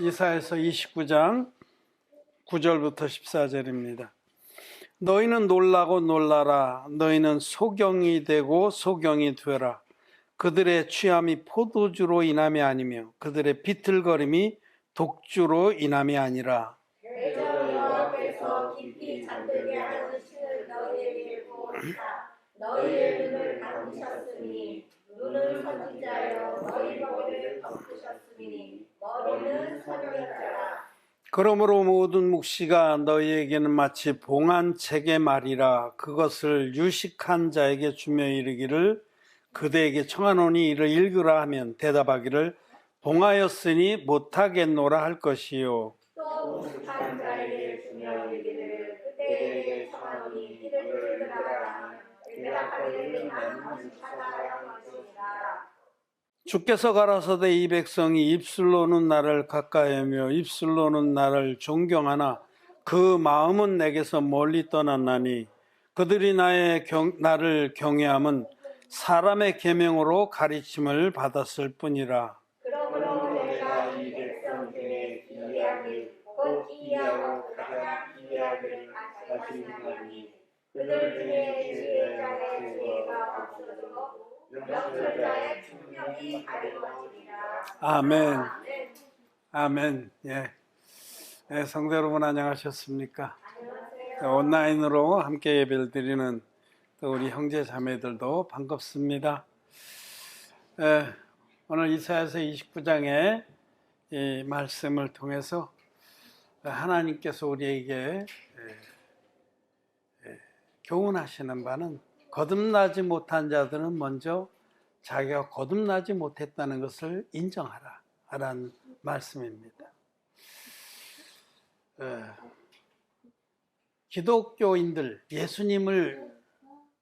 이사야서 29장 9절부터 14절입니다. 너희는 놀라고 놀라라. 너희는 소경이 되고 소경이 되라. 그들의 취함이 포도주로 인함이 아니며 그들의 비틀거림이 독주로 인함이 아니라. 대저 여호와께서 깊이 잠들게 하는 신을 너희에게 보이사 너희의 눈을 감으셨으니 눈은 선지자여 너희 머리를 덮으셨으니 머리는 선지자라. 그러므로 모든 묵시가 너희에게는 마치 봉한 책의 말이라. 그것을 유식한 자에게 주며 이르기를 그대에게 청하노니 이를 읽으라 하면 대답하기를 봉하였으니 못하겠노라 할 것이요. 또 무식한 자에게 주며 이르기를 그대에게 청하노니 이를 읽으라 하면 대답하기를 나는 무식하다 할 것이니라. 주께서 가라사대 이 백성이 입술로는 나를 가까이하며 입술로는 나를 존경하나 그 마음은 내게서 멀리 떠났나니 그들이 나를 경외함은 사람의 계명으로 가르침을 받았을 뿐이라. 그러므로 내가 이 백성 중에 기이하길 곧 기이하고 가장 기이하기를 같이 하시나니 그들 중에 지혜자의 지혜가 없어지고 명철자의 총명이 가리워지리라. 아멘. 아멘. 예. 성도 여러분 안녕하셨습니까? 온라인으로 함께 예배를 드리는 또 우리 형제 자매들도 반갑습니다. 오늘 이사야서 29장의 이 말씀을 통해서 하나님께서 우리에게 교훈하시는 바는 거듭나지 못한 자들은 먼저 자기가 거듭나지 못했다는 것을 인정하라 라는 말씀입니다. 기독교인들, 예수님을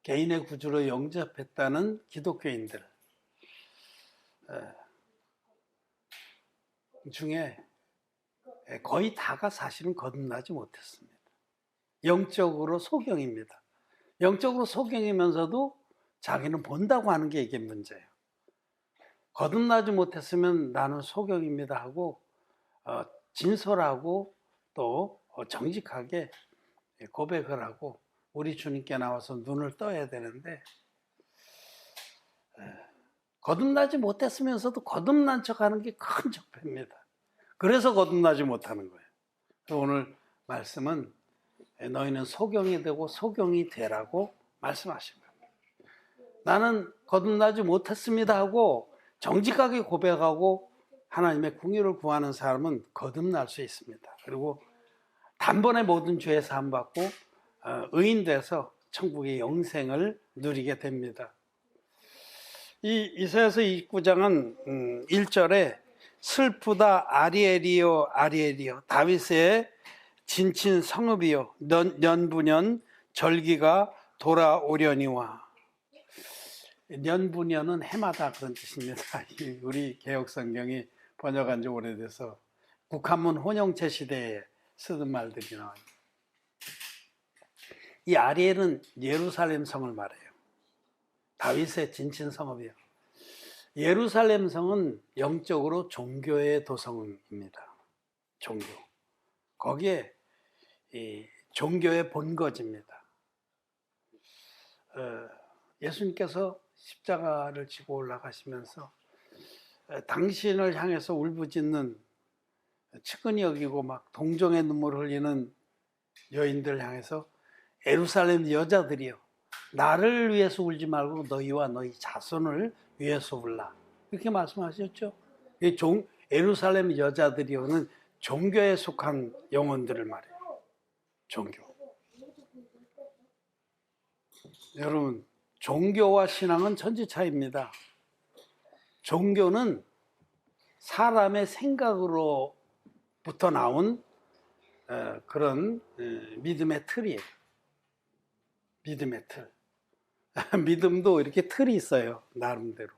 개인의 구주로 영접했다는 기독교인들 중에 거의 다가 사실은 거듭나지 못했습니다. 영적으로 소경입니다. 영적으로 소경이면서도 자기는 본다고 하는 게 이게 문제예요. 거듭나지 못했으면 나는 소경입니다 하고 진솔하고 또 정직하게 고백을 하고 우리 주님께 나와서 눈을 떠야 되는데 거듭나지 못했으면서도 거듭난 척하는 게 큰 적폐입니다. 그래서 거듭나지 못하는 거예요. 오늘 말씀은 너희는 소경이 되고 소경이 되라고 말씀하신 겁니다. 나는 거듭나지 못했습니다 하고 정직하게 고백하고 하나님의 궁유를 구하는 사람은 거듭날 수 있습니다. 그리고 단번에 모든 죄 사함 받고 의인 돼서 천국의 영생을 누리게 됩니다. 이 이사야서 29장은 1절에 슬프다 아리엘이요 아리엘이요 다윗의 진친 성읍이요 년부년 절기가 돌아오려니와. 년부년은 해마다 그런 뜻입니다. 우리 개혁성경이 번역한 지 오래돼서 국한문 혼용체 시대에 쓰던 말들이 나와요. 이 아리엘은 예루살렘 성을 말해요. 다윗의 진친 성읍이요. 예루살렘 성은 영적으로 종교의 도성입니다. 종교. 거기에 이 종교의 본거지입니다. 예수님께서 십자가를 지고 올라가시면서 당신을 향해서 울부짖는 측은히 여기고 막 동정의 눈물을 흘리는 여인들 향해서 예루살렘 여자들이여 나를 위해서 울지 말고 너희와 너희 자손을 위해서 울라 이렇게 말씀하셨죠. 예루살렘 여자들이여는 종교에 속한 영혼들을 말해요. 종교. 여러분 종교와 신앙은 천지 차이입니다. 종교는 사람의 생각으로부터 나온 그런 믿음의 틀이에요. 믿음의 틀. 믿음도 이렇게 틀이 있어요. 나름대로.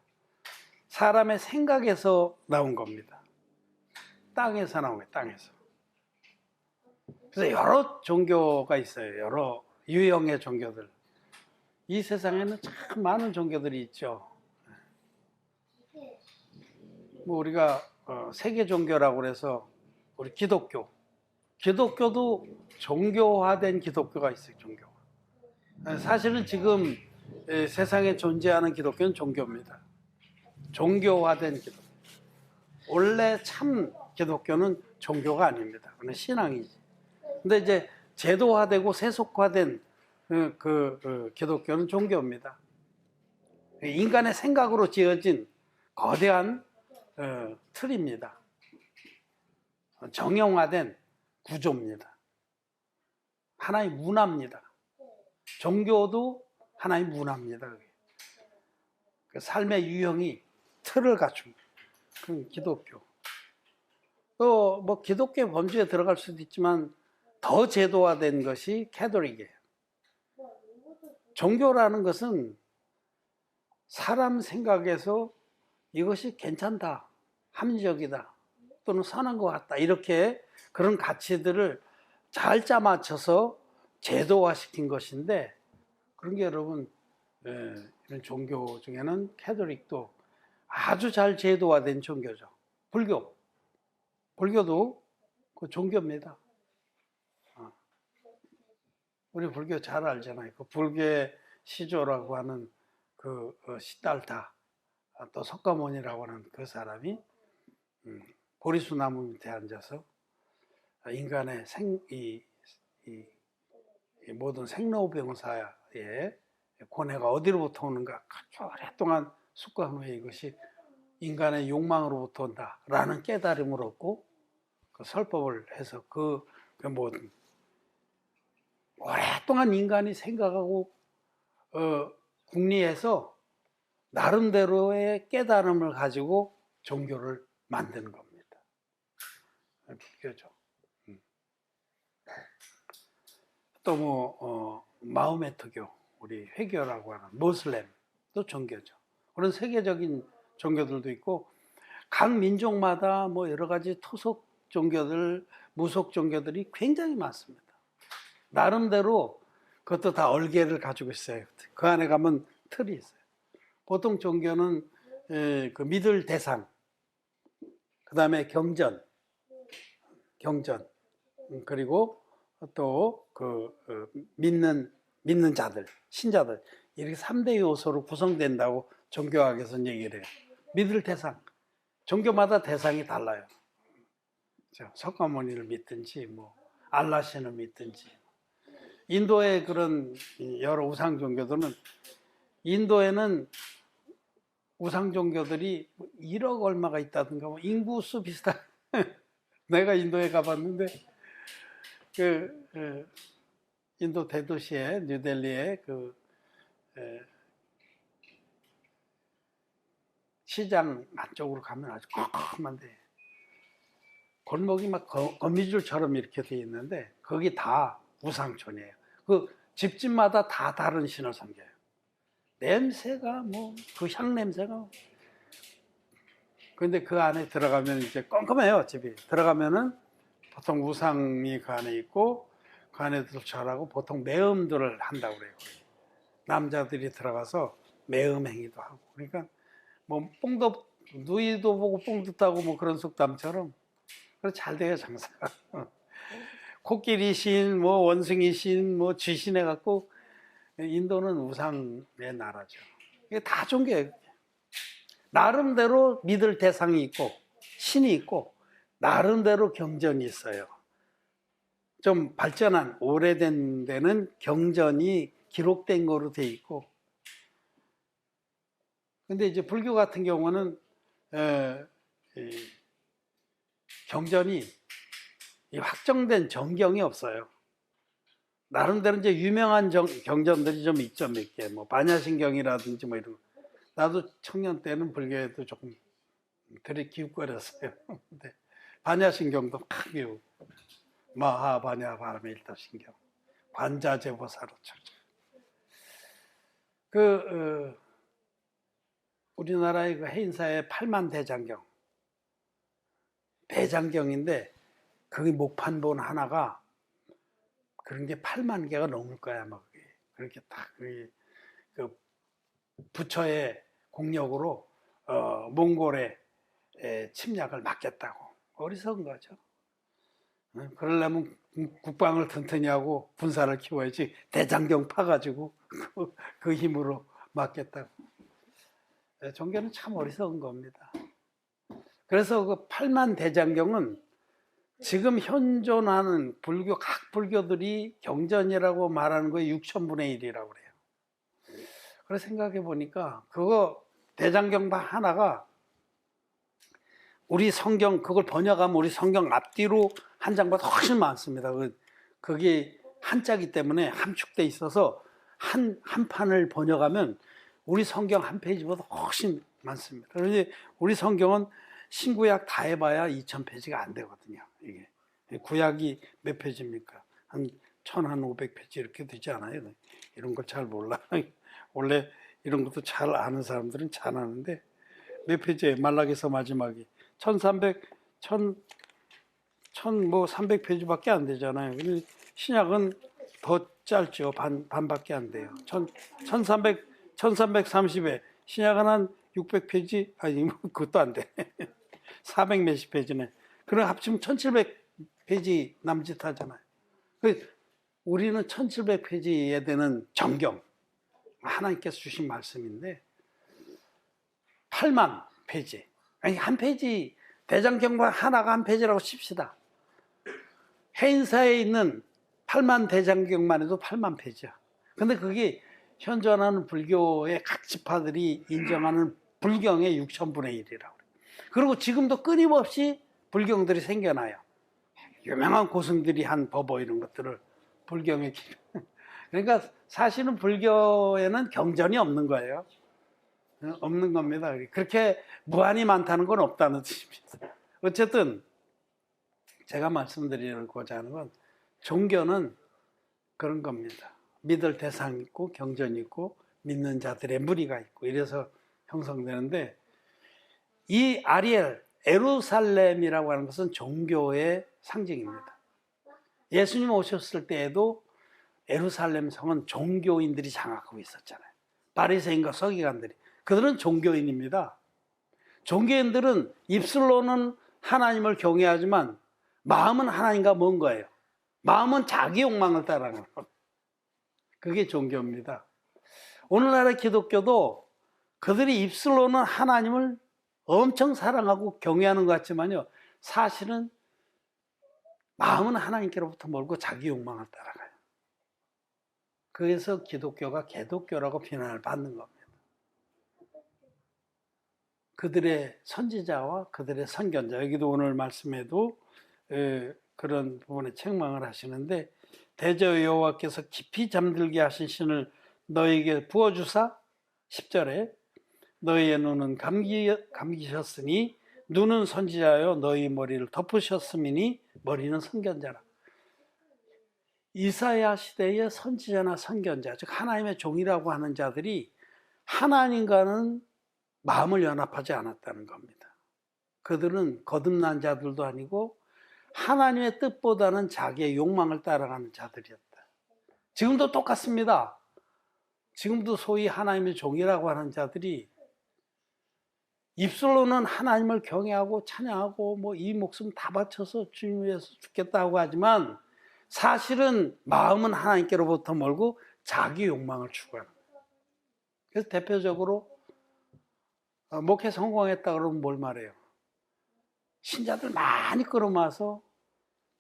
사람의 생각에서 나온 겁니다. 땅에서 나온 거예요. 땅에서. 그래서 여러 종교가 있어요. 여러 유형의 종교들. 이 세상에는 참 많은 종교들이 있죠. 뭐 우리가 세계 종교라고 그래서 우리 기독교도 종교화된 기독교가 있어요. 종교. 사실은 지금 세상에 존재하는 기독교는 종교입니다. 종교화된 기독교. 원래 참 기독교는 종교가 아닙니다. 그건 신앙이지. 근데 이제 제도화되고 세속화된 기독교는 종교입니다. 인간의 생각으로 지어진 거대한 틀입니다. 정형화된 구조입니다. 하나의 문화입니다. 종교도 하나의 문화입니다. 그 삶의 유형이 틀을 갖춘 그 기독교. 또 뭐 기독교 범주에 들어갈 수도 있지만 더 제도화된 것이 캐톨릭이에요. 종교라는 것은 사람 생각에서 이것이 괜찮다, 합리적이다, 또는 선한 것 같다, 이렇게 그런 가치들을 잘 짜맞춰서 제도화시킨 것인데, 그런 게 여러분 이런 종교 중에는 캐톨릭도 아주 잘 제도화된 종교죠. 불교도 그 종교입니다. 우리 불교 잘 알잖아요. 그 불교의 시조라고 하는 그 시달타, 또 석가모니라고 하는 그 사람이 보리수 나무 밑에 앉아서 인간의 이 모든 생로병사의 고뇌가 어디로부터 오는가 오랫동안 숙고한 후에 이것이 인간의 욕망으로부터 온다라는 깨달음을 얻고 그 설법을 해서 그 모든 오랫동안 인간이 생각하고 궁리해서 나름대로의 깨달음을 가지고 종교를 만드는 겁니다. 불교죠. 또 뭐 마호메트교, 우리 회교라고 하는 모슬렘도 종교죠. 그런 세계적인 종교들도 있고, 각 민족마다 뭐 여러 가지 토속 종교들, 무속 종교들이 굉장히 많습니다. 나름대로 그것도 다 얼개를 가지고 있어요. 그 안에 가면 틀이 있어요. 보통 종교는 그 믿을 대상, 그 다음에 경전, 그리고 또 믿는 자들, 신자들, 이렇게 3대 요소로 구성된다고 종교학에서는 얘기를 해요. 믿을 대상, 종교마다 대상이 달라요. 석가모니를 믿든지 뭐 알라신을 믿든지. 인도의 그런 여러 우상 종교들은, 인도에는 우상 종교들이 1억 얼마가 있다든가, 뭐 인구수 비슷한 내가 인도에 가봤는데 인도 대도시에 뉴델리에 시장 안쪽으로 가면 아주 컴컴한데 골목이 막 거미줄처럼 이렇게 돼 있는데 거기 다 우상촌이에요. 그 집집마다 다 다른 신을 섬겨요. 냄새가 뭐 그 향 냄새가. 그런데 그 안에 들어가면 이제 껌껌해요. 집이 들어가면은 보통 우상이 그 안에 있고, 그 안에도 절하고 보통 매음들을 한다고 그래요. 남자들이 들어가서 매음 행위도 하고. 그러니까 뭐 뽕도 누이도 보고 뽕 듣다고 뭐 그런 속담처럼 그래서 잘 돼요, 장사가. 코끼리 신, 뭐 원숭이 신, 뭐 쥐신 해갖고, 인도는 우상의 나라죠. 이게 다 종교예요. 나름대로 믿을 대상이 있고 신이 있고 나름대로 경전이 있어요. 좀 발전한 오래된 데는 경전이 기록된 거로 돼 있고, 근데 이제 불교 같은 경우는 경전이 확정된 정경이 없어요. 나름대로 이제 유명한 경전들이 좀 있죠. 몇 개, 뭐 반야신경이라든지 뭐 이런 거. 나도 청년 때는 불교에도 조금 들이키우거렸어요. 근데 반야신경도 막 배우고, 마하반야 바라밀타신경, 관자재보사로처. 우리나라의 그 해인사의 8만대장경, 대장경인데 거기 목판본 하나가 그런 게 8만 개가 넘을 거야. 막 그렇게 딱 그 부처의 공력으로 몽골의 침략을 막겠다고. 어리석은 거죠. 그러려면 국방을 튼튼히 하고 군사를 키워야지 대장경 파가지고 그 힘으로 막겠다고. 종교는 참 어리석은 겁니다. 그래서 그 8만 대장경은 지금 현존하는 불교, 각 불교들이 경전이라고 말하는 거에 6,000분의 1이라고 그래요. 그래서 생각해 보니까 그거 대장경 하나가 우리 성경, 그걸 번역하면 우리 성경 앞뒤로 한 장보다 훨씬 많습니다. 그게 한자기 때문에 함축돼 있어서 한 판을 번역하면 우리 성경 한 페이지보다 훨씬 많습니다. 그런데 우리 성경은 신구약 다 해봐야 2,000페이지가 안 되거든요. 이게 구약이 몇 페이지입니까? 한 1,500페이지 이렇게 되지 않아요? 이런 걸 잘 몰라. 원래 이런 것도 잘 아는 사람들은 잘 아는데 몇 페이지에 말라기서 마지막이 1,300, 300페이지밖에 안 되잖아요. 근데 신약은 더 짧죠. 반밖에 안 돼요. 1330에 신약은 한 600페이지? 아니, 그것도 안 돼. 400 몇십 페이지네. 그럼 합치면 1700페이지 남짓 하잖아요. 우리는 1700페이지에 되는 정경, 하나님께서 주신 말씀인데 8만 페이지. 아니, 한 페이지, 대장경만 하나가 한 페이지라고 칩시다. 해인사에 있는 8만 대장경만 해도 8만 페이지야. 근데 그게 현존하는 불교의 각 지파들이 인정하는 불경의 6,000분의 1이라고. 그리고 지금도 끊임없이 불경들이 생겨나요. 유명한 고승들이 한 법어 이런 것들을 불경에. 그러니까 사실은 불교에는 경전이 없는 거예요. 없는 겁니다. 그렇게 무한히 많다는 건 없다는 뜻입니다. 어쨌든 제가 말씀드리고자 하는 건 종교는 그런 겁니다. 믿을 대상이 있고 경전이 있고 믿는 자들의 무리가 있고 이래서 형성되는데, 이 아리엘, 예루살렘이라고 하는 것은 종교의 상징입니다. 예수님 오셨을 때에도 예루살렘 성은 종교인들이 장악하고 있었잖아요. 바리새인과 서기관들이. 그들은 종교인입니다. 종교인들은 입술로는 하나님을 경외하지만 마음은 하나님과 먼 거예요. 마음은 자기 욕망을 따라가는 겁니다. 그게 종교입니다. 오늘날의 기독교도 그들이 입술로는 하나님을 엄청 사랑하고 경외하는 것 같지만요, 사실은 마음은 하나님께로부터 멀고 자기 욕망을 따라가요. 그래서 기독교가 개독교라고 비난을 받는 겁니다. 그들의 선지자와 그들의 선견자, 여기도 오늘 말씀에도 그런 부분에 책망을 하시는데, 대저 여호와께서 깊이 잠들게 하신 신을 너에게 부어주사 10절에 너희의 눈은 감기셨으니 눈은 선지자여 너희 머리를 덮으셨음이니 머리는 선견자라. 이사야 시대의 선지자나 선견자, 즉 하나님의 종이라고 하는 자들이 하나님과는 마음을 연합하지 않았다는 겁니다. 그들은 거듭난 자들도 아니고 하나님의 뜻보다는 자기의 욕망을 따라가는 자들이었다. 지금도 똑같습니다. 지금도 소위 하나님의 종이라고 하는 자들이 입술로는 하나님을 경외하고 찬양하고 뭐 이 목숨 다 바쳐서 주님 위해서 죽겠다고 하지만 사실은 마음은 하나님께로부터 멀고 자기 욕망을 추구하는 거예요. 그래서 대표적으로 목회 성공했다 그러면 뭘 말해요? 신자들 많이 끌어모아서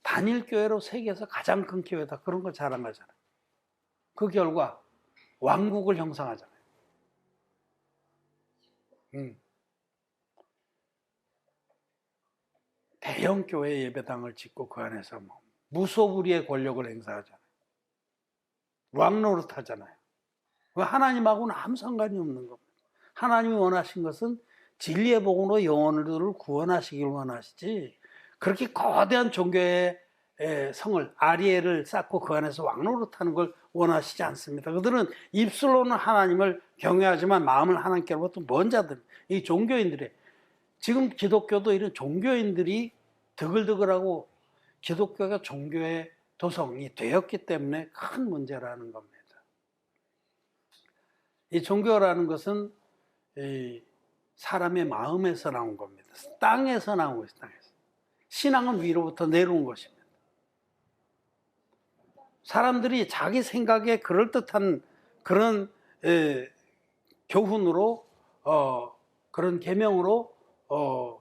단일교회로 세계에서 가장 큰 교회다, 그런 거 자랑하잖아요. 그 결과 왕국을 형성하잖아요. 대형 교회 예배당을 짓고 그 안에서 뭐 무소불위의 권력을 행사하잖아요. 왕 노릇하잖아요. 하나님하고는 아무 상관이 없는 겁니다. 하나님이 원하신 것은 진리의 복음으로 영혼들을 구원하시길 원하시지, 그렇게 거대한 종교의 성을, 아리엘을 쌓고 그 안에서 왕노릇하는 걸 원하시지 않습니다. 그들은 입술로는 하나님을 경외하지만 마음을 하나님께로부터 먼 자들, 이 종교인들의, 지금 기독교도 이런 종교인들이 드글드글하고 기독교가 종교의 도성이 되었기 때문에 큰 문제라는 겁니다. 이 종교라는 것은 사람의 마음에서 나온 겁니다. 땅에서 나온 것이다. 땅에서. 신앙은 위로부터 내려온 것입니다. 사람들이 자기 생각에 그럴듯한 그런 교훈으로 그런 계명으로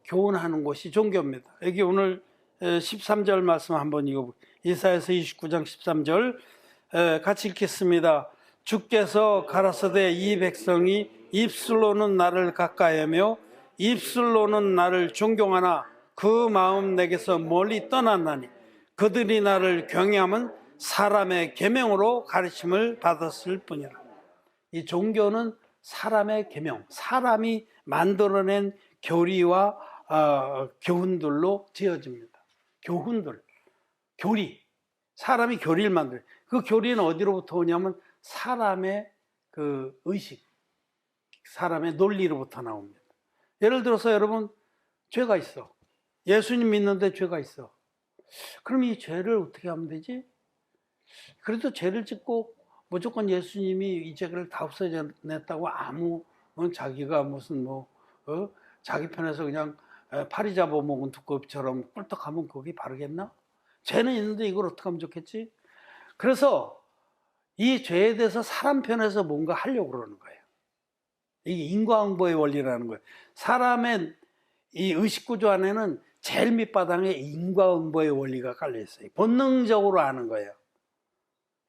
교훈하는 것이 종교입니다. 여기 오늘 13절 말씀 한번 읽어볼게요. 이사야서 29장 13절 같이 읽겠습니다. 주께서 가라사대 이 백성이 입술로는 나를 가까이하며 입술로는 나를 존경하나 그 마음 내게서 멀리 떠났나니 그들이 나를 경외함은 사람의 계명으로 가르침을 받았을 뿐이라. 이 종교는 사람의 계명, 사람이 만들어낸 교리와 교훈들로 지어집니다. 교훈들, 교리, 사람이 교리를 만들어요. 그 교리는 어디로부터 오냐면 사람의 그 의식, 사람의 논리로부터 나옵니다. 예를 들어서 여러분, 죄가 있어. 예수님 믿는데 죄가 있어. 그럼 이 죄를 어떻게 하면 되지? 그래도 죄를 짓고 무조건 예수님이 이 죄를 다 없애냈다고 자기가 무슨 자기 편에서 그냥 파리 잡아먹은 두꺼비처럼 꿀떡하면 그게 바르겠나? 죄는 있는데 이걸 어떻게 하면 좋겠지? 그래서 이 죄에 대해서 사람 편에서 뭔가 하려고 그러는 거예요. 이게 인과응보의 원리라는 거예요. 사람의 이 의식구조 안에는 제일 밑바닥에 인과응보의 원리가 깔려 있어요. 본능적으로 아는 거예요.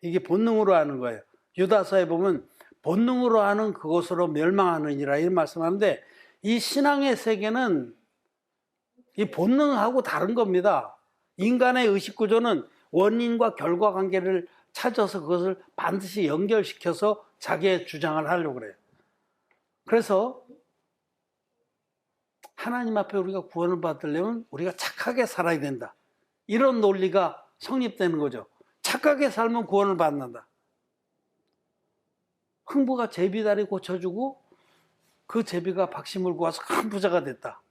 이게 본능으로 아는 거예요. 유다서에 보면 본능으로 아는 그것으로 멸망하느니라 이런 말씀하는데, 이 신앙의 세계는 이 본능하고 다른 겁니다. 인간의 의식구조는 원인과 결과 관계를 찾아서 그것을 반드시 연결시켜서 자기의 주장을 하려고 그래요. 그래서 하나님 앞에 우리가 구원을 받으려면 우리가 착하게 살아야 된다. 이런 논리가 성립되는 거죠. 착하게 살면 구원을 받는다. 흥부가 제비다리 고쳐주고 그 제비가 박씨 물고 와서 큰 부자가 됐다.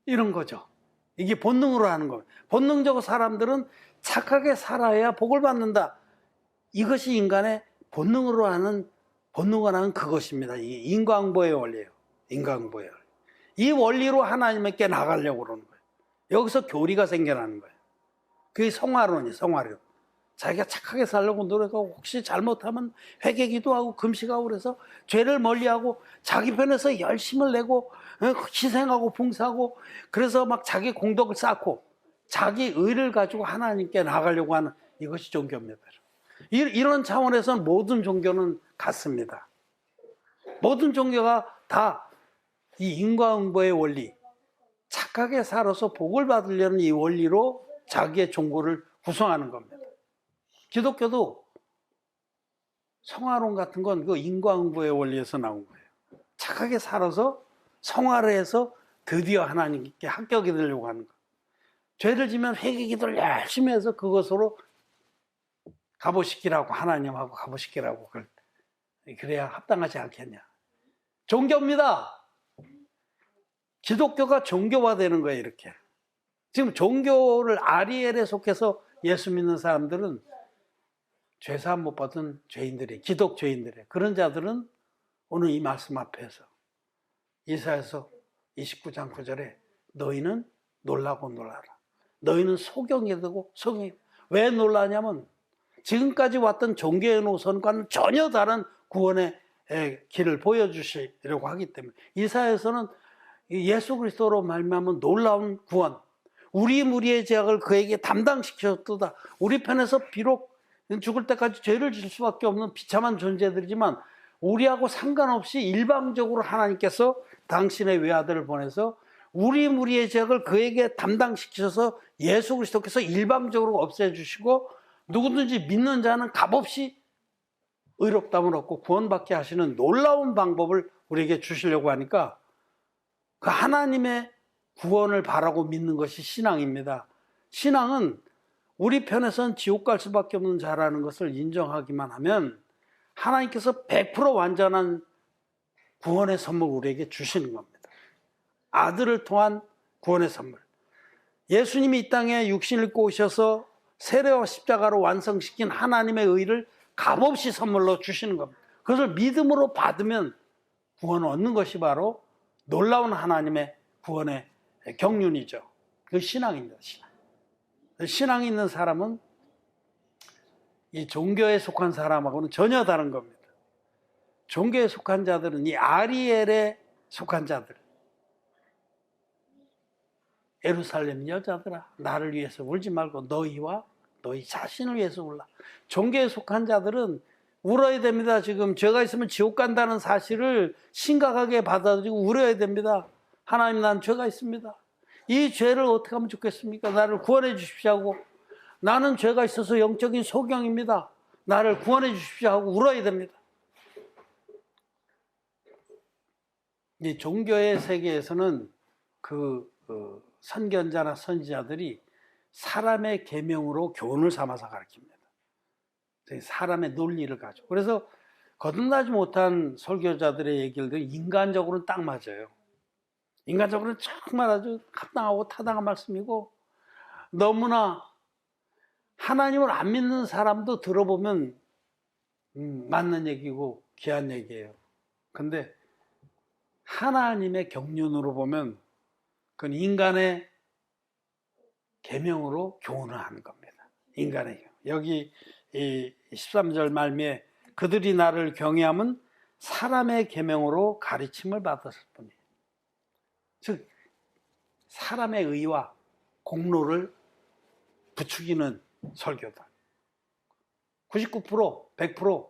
이런 거죠. 이게 본능으로 하는 거예요. 본능적으로 사람들은 착하게 살아야 복을 받는다. 이것이 인간의 본능으로 하는 그것입니다. 이게 인과응보의 원리예요. 인과응보의 원리. 이 원리로 하나님께 나가려고 그러는 거예요. 여기서 교리가 생겨나는 거예요. 그게 성화론이에요. 성화론. 자기가 착하게 살려고 노력하고 혹시 잘못하면 회개기도하고 금식하고 그래서 죄를 멀리하고 자기 편에서 열심을 내고 희생하고 봉사하고 그래서 막 자기 공덕을 쌓고 자기 의를 가지고 하나님께 나가려고 하는 이것이 종교입니다. 이런 차원에서는 모든 종교는 같습니다. 모든 종교가 다 이 인과응보의 원리, 착하게 살아서 복을 받으려는 이 원리로 자기의 종교를 구성하는 겁니다. 기독교도 성화론 같은 건 그 인과응보의 원리에서 나온 거예요. 착하게 살아서 성화를 해서 드디어 하나님께 합격이 되려고 하는 거예요. 죄를 지면 회개기도를 열심히 해서 그것으로 갑오시키라고, 하나님하고 갑오시키라고 그래야 합당하지 않겠냐. 종교입니다. 기독교가 종교화되는 거예요. 이렇게 지금 종교를 아리엘에 속해서 예수 믿는 사람들은 죄사함 못 받은 죄인들이, 기독 죄인들이, 그런 자들은 오늘 이 말씀 앞에서 이사야서 29장 9절에 너희는 놀라고 놀라라. 너희는 소경이 되고 소경이. 왜 놀라냐면 지금까지 왔던 종교의 노선과는 전혀 다른 구원의 길을 보여주시려고 하기 때문에. 이사야서는 예수 그리스도로 말미암은 놀라운 구원, 우리 무리의 죄악을 그에게 담당시켰도다. 우리 편에서 비록 죽을 때까지 죄를 질 수밖에 없는 비참한 존재들이지만 우리하고 상관없이 일방적으로 하나님께서 당신의 외아들을 보내서 우리 무리의 죄악을 그에게 담당시키셔서 예수 그리스도께서 일방적으로 없애주시고 누구든지 믿는 자는 값없이 의롭다함을 얻고 구원받게 하시는 놀라운 방법을 우리에게 주시려고 하니까 그 하나님의 구원을 바라고 믿는 것이 신앙입니다. 신앙은 우리 편에선 지옥 갈 수밖에 없는 자라는 것을 인정하기만 하면 하나님께서 100% 완전한 구원의 선물 우리에게 주시는 겁니다. 아들을 통한 구원의 선물. 예수님이 이 땅에 육신을 입고 오셔서 세례와 십자가로 완성시킨 하나님의 의를 값없이 선물로 주시는 겁니다. 그것을 믿음으로 받으면 구원을 얻는 것이 바로 놀라운 하나님의 구원의 경륜이죠. 그 신앙입니다. 신앙이 있는 사람은 이 종교에 속한 사람하고는 전혀 다른 겁니다. 종교에 속한 자들은 이 아리엘에 속한 자들. 예루살렘 여자들아, 나를 위해서 울지 말고 너희와 너희 자신을 위해서 울라. 종교에 속한 자들은 울어야 됩니다. 지금 죄가 있으면 지옥 간다는 사실을 심각하게 받아들이고 울어야 됩니다. 하나님, 난 죄가 있습니다. 이 죄를 어떻게 하면 좋겠습니까? 나를 구원해 주십시오 하고, 나는 죄가 있어서 영적인 소경입니다. 나를 구원해 주십시오 하고 울어야 됩니다. 이 종교의 세계에서는 그 선견자나 선지자들이 사람의 계명으로 교훈을 삼아서 가르칩니다. 사람의 논리를 가지고. 그래서 거듭나지 못한 설교자들의 얘기를 들으면 인간적으로는 딱 맞아요. 인간적으로는 정말 아주 합당하고 타당한 말씀이고, 너무나 하나님을 안 믿는 사람도 들어보면 맞는 얘기고 귀한 얘기예요. 근데 하나님의 경륜으로 보면 그건 인간의 계명으로 교훈을 하는 겁니다. 인간의 계명. 여기 이 13절 말미에 그들이 나를 경외함은 사람의 계명으로 가르침을 받았을 뿐이에요. 즉 사람의 의와 공로를 부추기는 설교다. 99%, 100%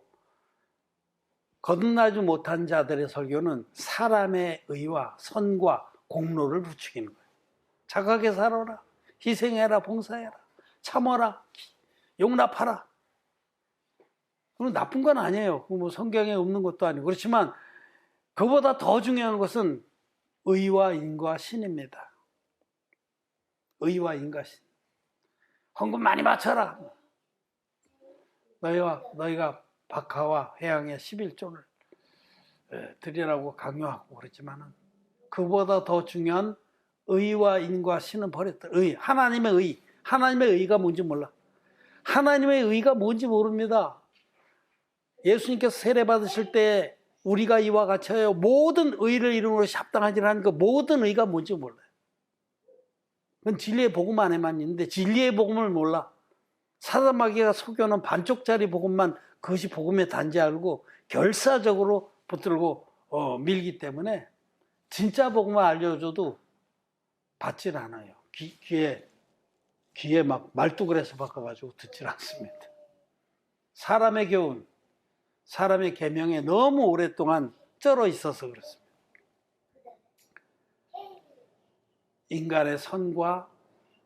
거듭나지 못한 자들의 설교는 사람의 의와 선과 공로를 부추기는 거예요. 착하게 살아라, 희생해라, 봉사해라, 참아라, 용납하라. 그건 나쁜 건 아니에요. 뭐 성경에 없는 것도 아니고. 그렇지만 그보다 더 중요한 것은 의와 인과 신입니다. 의와 인과 신. 헌금 많이 바쳐라. 너희가 박하와 회양의 11조를 드리라고 강요하고 그랬지만은 그보다 더 중요한 의와 인과 신은 버렸다. 의, 하나님의 의. 하나님의 의가 뭔지 몰라. 하나님의 의가 뭔지 모릅니다. 예수님께서 세례 받으실 때 우리가 이와 같이 하여 모든 의를 이루는 것이 합당하지라는 그 모든 의가 뭔지 몰라요. 그건 진리의 복음 안에만 있는데 진리의 복음을 몰라. 사단마귀가 속여놓은 반쪽짜리 복음만 그것이 복음의 단지 알고 결사적으로 붙들고 밀기 때문에 진짜 복음을 알려줘도 받질 않아요. 귀에 막 말뚝을 해서 바꿔가지고 듣질 않습니다. 사람의 교훈, 사람의 계명에 너무 오랫동안 쩔어 있어서 그렇습니다. 인간의 선과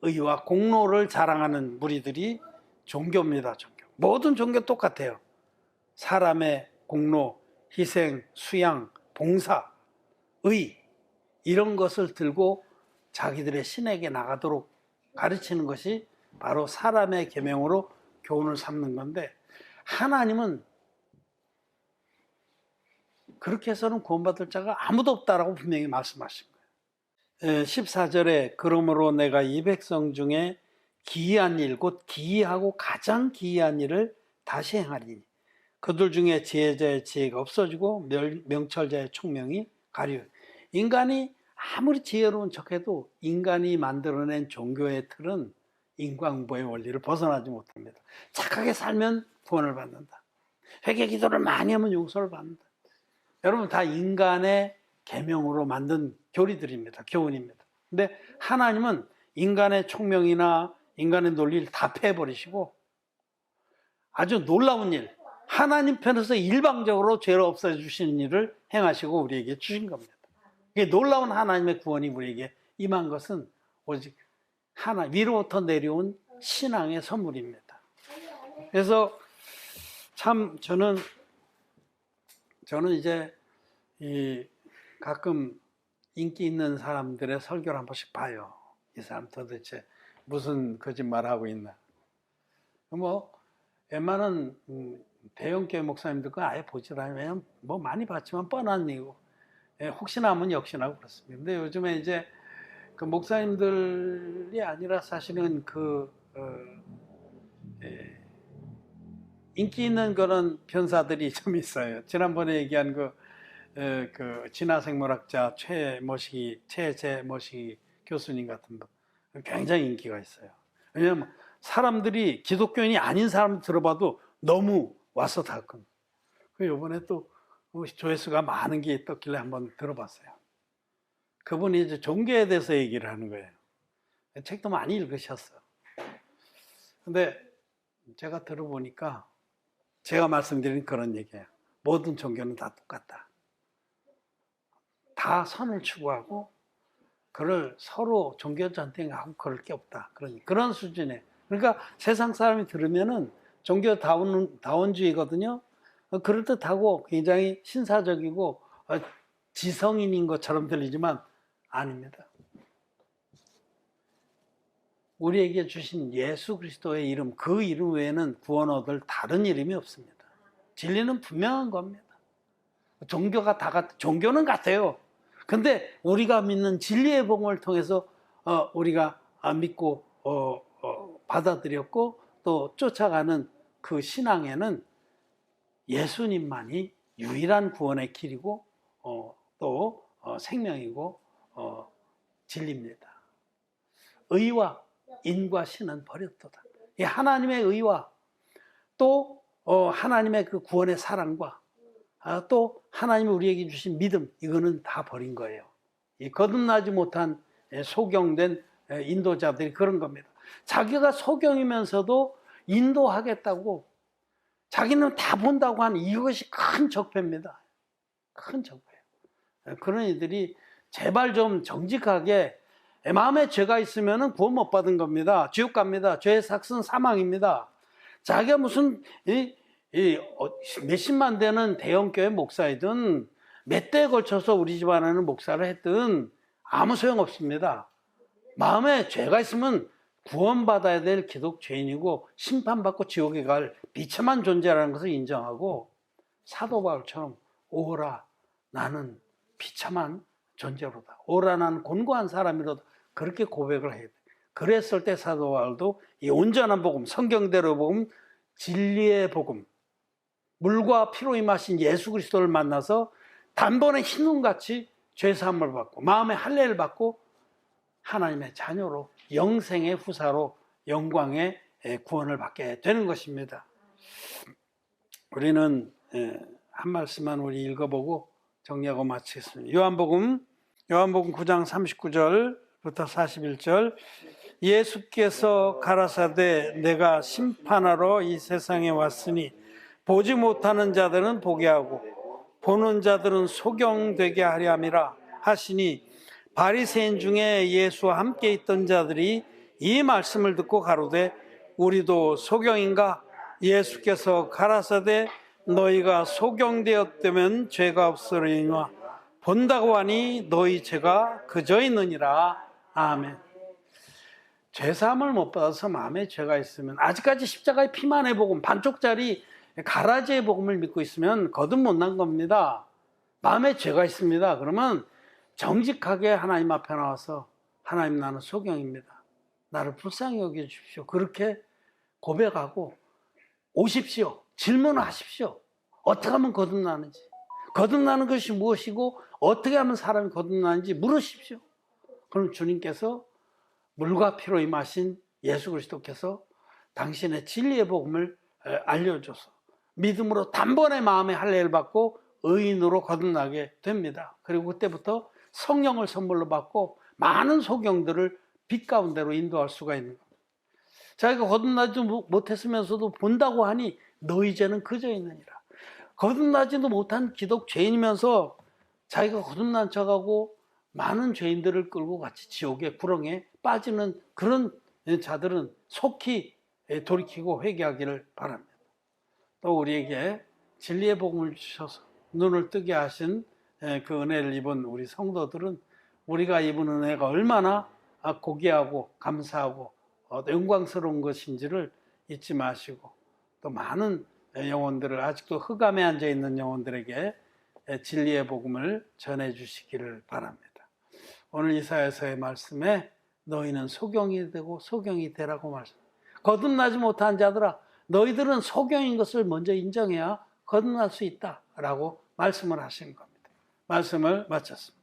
의와 공로를 자랑하는 무리들이 종교입니다. 종교. 모든 종교 똑같아요. 사람의 공로, 희생, 수양, 봉사, 의 이런 것을 들고 자기들의 신에게 나가도록 가르치는 것이 바로 사람의 계명으로 교훈을 삼는 건데, 하나님은 그렇게 해서는 구원받을 자가 아무도 없다라고 분명히 말씀하신 거예요. 14절에 그러므로 내가 이 백성 중에 기이한 일, 곧 기이하고 가장 기이한 일을 다시 행하리니 그들 중에 지혜자의 지혜가 없어지고 명철자의 총명이 가리워. 인간이 아무리 지혜로운 척해도 인간이 만들어낸 종교의 틀은 인과응보의 원리를 벗어나지 못합니다. 착하게 살면 구원을 받는다. 회개 기도를 많이 하면 용서를 받는다. 여러분 다 인간의 계명으로 만든 교리들입니다. 교훈입니다. 근데 하나님은 인간의 총명이나 인간의 논리를 다 패버리시고 아주 놀라운 일, 하나님 편에서 일방적으로 죄를 없애주시는 일을 행하시고 우리에게 주신 겁니다. 이게 놀라운 하나님의 구원이 우리에게 임한 것은 오직 위로부터 내려온 신앙의 선물입니다. 그래서 참 저는 이제 가끔 인기 있는 사람들의 설교를 한 번씩 봐요. 이 사람 도대체 무슨 거짓말하고 있나. 뭐 웬만한 대형교회 목사님들 거 아예 보질 않아요. 왜냐면 뭐 많이 봤지만 뻔한 일이고 혹시나 하면 역시나 그렇습니다. 근데 요즘에 이제 그 목사님들이 아니라 사실은 인기 있는 그런 변사들이 좀 있어요. 지난번에 얘기한 그 진화생물학자 최재 머시기 교수님 같은 분 굉장히 인기가 있어요. 왜냐하면 사람들이 기독교인이 아닌 사람 들어봐도 너무 와서 닿군. 그 요번에 또 조회수가 많은 게 떴길래 한번 들어봤어요. 그분이 이제 종교에 대해서 얘기를 하는 거예요. 책도 많이 읽으셨어. 근데 제가 들어보니까 제가 말씀드린 그런 얘기예요. 모든 종교는 다 똑같다. 다 선을 추구하고 그를 서로 종교 전쟁하고 그럴 게 없다. 그런 수준에. 그러니까 세상 사람이 들으면은 종교 다원주의거든요. 그럴듯하고 굉장히 신사적이고 지성인인 것처럼 들리지만 아닙니다. 우리에게 주신 예수 그리스도의 이름, 그 이름 외에는 구원 얻을 다른 이름이 없습니다. 진리는 분명한 겁니다. 종교가 종교는 같아요. 근데 우리가 믿는 진리의 복음을 통해서 우리가 믿고 받아들였고 또 쫓아가는 그 신앙에는 예수님만이 유일한 구원의 길이고 또 생명이고 진리입니다. 의와 인과 신은 버렸도다. 이 하나님의 의와 또 하나님의 그 구원의 사랑과 또 하나님이 우리에게 주신 믿음, 이거는 다 버린 거예요. 이 거듭나지 못한 소경된 인도자들이 그런 겁니다. 자기가 소경이면서도 인도하겠다고 자기는 다 본다고 하는 이것이 큰 적폐입니다. 큰 적폐예요. 그런 이들이 제발 좀 정직하게 마음에 죄가 있으면 구원 못 받은 겁니다. 지옥 갑니다. 죄의 삭은 사망입니다. 자기가 무슨 몇십만 되는 대형교회 목사이든 몇 대에 걸쳐서 우리 집안에는 목사를 했든 아무 소용없습니다. 마음에 죄가 있으면 구원받아야 될 기독죄인이고 심판받고 지옥에 갈 비참한 존재라는 것을 인정하고 사도 바울처럼 오라 나는 비참한 존재로다. 오라 나는 곤고한 사람이로다. 그렇게 고백을 해야 돼. 그랬을 때 사도 바울도 이 온전한 복음, 성경대로 복음, 진리의 복음, 물과 피로 임하신 예수 그리스도를 만나서 단번에 흰눈같이 죄사함을 받고 마음의 할례를 받고 하나님의 자녀로 영생의 후사로 영광의 구원을 받게 되는 것입니다. 우리는 한 말씀만 우리 읽어보고 정리하고 마치겠습니다. 요한복음 9장 39절부터 41절. 예수께서 가라사대 내가 심판하러 이 세상에 왔으니 보지 못하는 자들은 보게 하고 보는 자들은 소경되게 하려 함이라 하시니 바리새인 중에 예수와 함께 있던 자들이 이 말씀을 듣고 가로되 우리도 소경인가? 예수께서 가라사대 너희가 소경되었다면 죄가 없으리니와 본다고 하니 너희 죄가 그저 있느니라. 아멘. 죄사함을 못 받아서 마음에 죄가 있으면 아직까지 십자가의 피만의 복음 반쪽짜리 가라지의 복음을 믿고 있으면 거듭 못난 겁니다. 마음에 죄가 있습니다. 그러면 정직하게 하나님 앞에 나와서 하나님 나는 소경입니다. 나를 불쌍히 여겨주십시오. 그렇게 고백하고 오십시오. 질문하십시오. 어떻게 하면 거듭나는지, 거듭나는 것이 무엇이고 어떻게 하면 사람이 거듭나는지 물으십시오. 그럼 주님께서 물과 피로 임하신 예수 그리스도께서 당신의 진리의 복음을 알려줘서 믿음으로 단번에 마음의 할례를 받고 의인으로 거듭나게 됩니다. 그리고 그때부터 성령을 선물로 받고 많은 소경들을 빛 가운데로 인도할 수가 있는 겁니다. 자기가 거듭나지도 못했으면서도 본다고 하니 너희 죄는 그저 있느니라. 거듭나지도 못한 기독죄인이면서 자기가 거듭난 척하고 많은 죄인들을 끌고 같이 지옥의 구렁에 빠지는 그런 자들은 속히 돌이키고 회개하기를 바랍니다. 또 우리에게 진리의 복음을 주셔서 눈을 뜨게 하신 그 은혜를 입은 우리 성도들은 우리가 입은 은혜가 얼마나 고귀하고 감사하고 영광스러운 것인지를 잊지 마시고 또 많은 영혼들을 아직도 흑암에 앉아있는 영혼들에게 진리의 복음을 전해주시기를 바랍니다. 오늘 이사야서의 말씀에 너희는 소경이 되고 소경이 되라고 말씀. 거듭나지 못한 자들아 너희들은 소경인 것을 먼저 인정해야 거듭날 수 있다라고 말씀을 하신 겁니다. 말씀을 마쳤습니다.